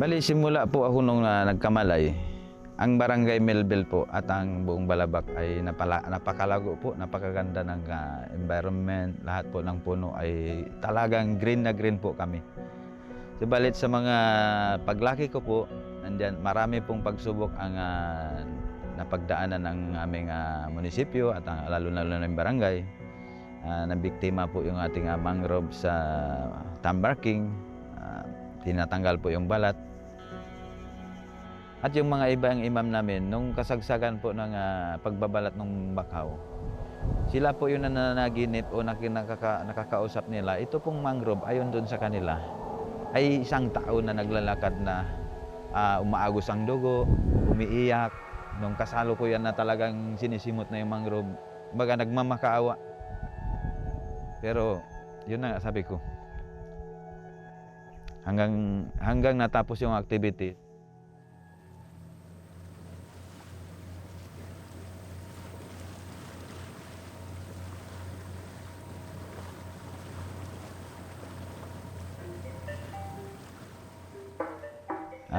Bali, simula po ako nung nagkamalay, ang Barangay Melville po at ang buong Balabac ay napakalago po, napakaganda ng environment, lahat po ng puno ay talagang green na green po kami. Subalit sa mga paglaki ko po, nandyan, marami pong pagsubok ang napagdaanan ng aming munisipyo at lalo-lalo ng barangay. Nabiktima po yung ating mangrove sa tambarking, tinatanggal po yung balat. At yung mga ibang imam namin, nung kasagsagan po ng pagbabalat ng bakaw, sila po yung nananaginip o nakakausap nila, ito pong mangrove ayon doon sa kanila, ay isang tao na naglalakad na umaagos ang dugo, umiiyak. Nung kasalo ko yan na talagang sinisimot na yung mangrove, baga nagmamakaawa. Pero yun na sabi ko, hanggang natapos yung activity,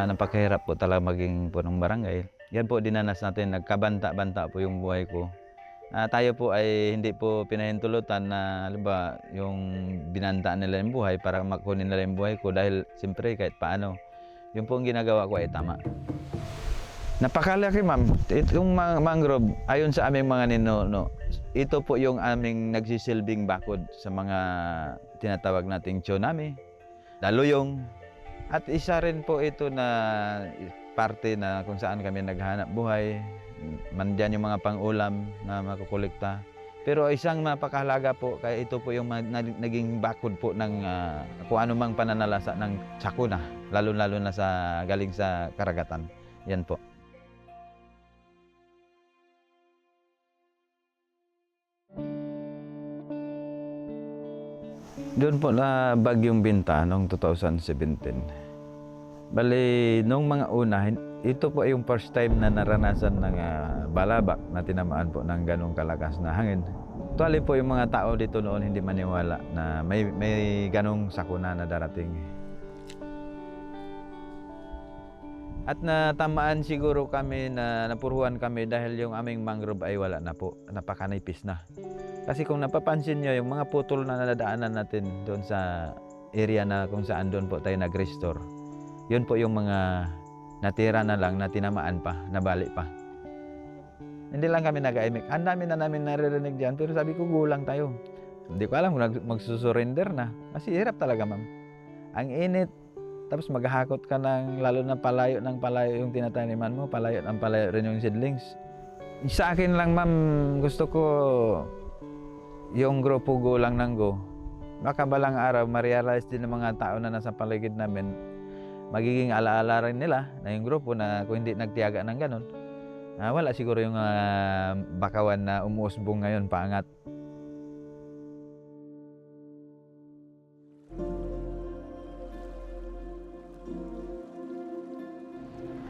napakahirap po talaga maging punong barangay. Yan po dinanas natin, nagkabanta-banta po yung buhay ko. Tayo po ay hindi po pinahintulutan na halimbawa yung binantaan nila yung buhay para makunin nila yung buhay ko dahil siyempre kahit paano, yung po ang ginagawa ko ay tama. Napakalaki ma'am, itong mangrove ayon sa aming mga ninuno, ito po yung aming nagsisilbing bakod sa mga tinatawag nating tsunami, daluyong. At isa rin po ito na parte na kung saan kami naghanap buhay. Mandyan yung mga pang-ulam na makukolekta. Pero isang napakahalaga po, kaya ito po yung naging bakod po ng kung ano mang pananalasa ng sakuna, lalo-lalo na sa galing sa karagatan. Yan po. Doon po na Bagyong Binta noong 2017. Bali, noong mga una, ito po ay yung first time na naranasan ng Balabac na tinamaan po ng ganong kalakas na hangin. Actually po yung mga tao dito noon hindi maniwala na may ganong sakuna na darating. At natamaan siguro kami na napuruhan kami dahil yung aming mangrove ay wala na po, napakanipis na. Kasi kung napapansin nyo, yung mga putol na nadaanan natin doon sa area na kung saan doon po tayo nag-restore, yun po yung mga natira na lang na tinamaan pa, nabali pa. Hindi lang kami nag-aimik. Ang dami na namin naririnig dyan, pero sabi ko, gulang tayo. Hindi ko alam kung magsusurrender na. Kasi hirap talaga, ma'am. Ang init, tapos maghahakot ka ng, lalo na palayo ng palayo yung tinataniman mo, palayo ng palayo rin yung seedlings. Sa akin lang, ma'am, gusto ko yung grupo Go Lang ng Go. Baka balang araw, ma-realize din ng mga tao na nasa paligid namin, magiging alaala rin nila na yung grupo na kung hindi nagtiyaga ng ganun, wala siguro yung bakawan na umuusbong ngayon paangat.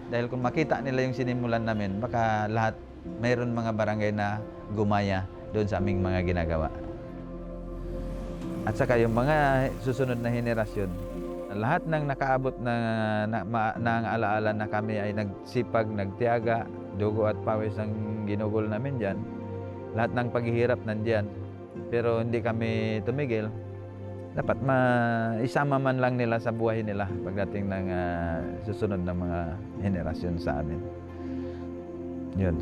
Dahil kung makita nila yung sinimulan namin, baka lahat, mayroon mga barangay na gumaya doon sa aming mga ginagawa. At saka yung mga susunod na henerasyon, lahat ng nakaabot ng alaala na kami ay nagsipag, nagtiyaga, dugo at pawis ang ginugol namin dyan. Lahat ng paghihirap nandyan. Pero hindi kami tumigil. Dapat isama man lang nila sa buhay nila pagdating ng susunod na mga henerasyon sa amin. Yun.